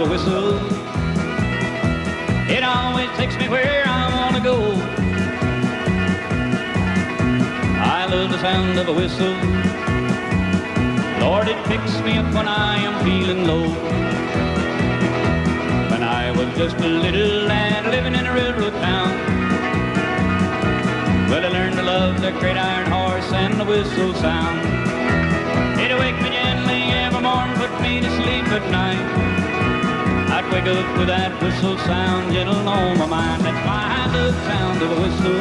of a whistle. It always takes me where I want to go. I love the sound of a whistle. Lord, it picks me up when I am feeling low. When I was just a little lad living in a railroad town, well, I learned to love the great iron horse and the whistle sound. It'd wake me gently every morning, put me to sleep at night. I'd wake up with that whistle sound gentle on my mind. That's why I love the sound of a whistle.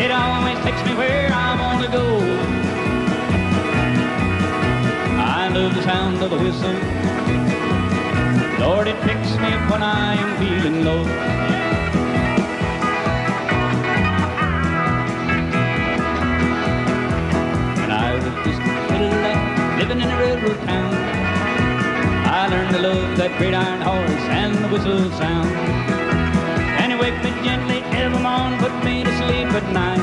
It always takes me where I want to go. I love the sound of a whistle. Lord, it picks me up when I am feeling low. When I was just a little lad living in a railroad town, I learned to love that great iron horse and the whistle sound. And he waked me gently every morning, put me to sleep at night.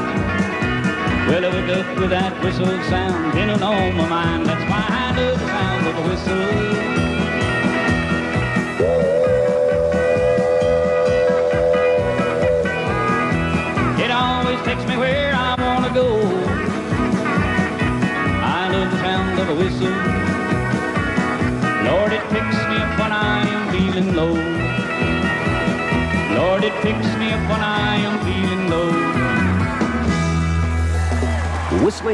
Well, I wake up with that whistle sound in and on my mind. That's why I love the sound of a whistle. Takes me where I want to go. I love the sound of a whistle. Lord, it picks me up when I am feeling low. Lord, it picks me up when I am feeling low. Whistling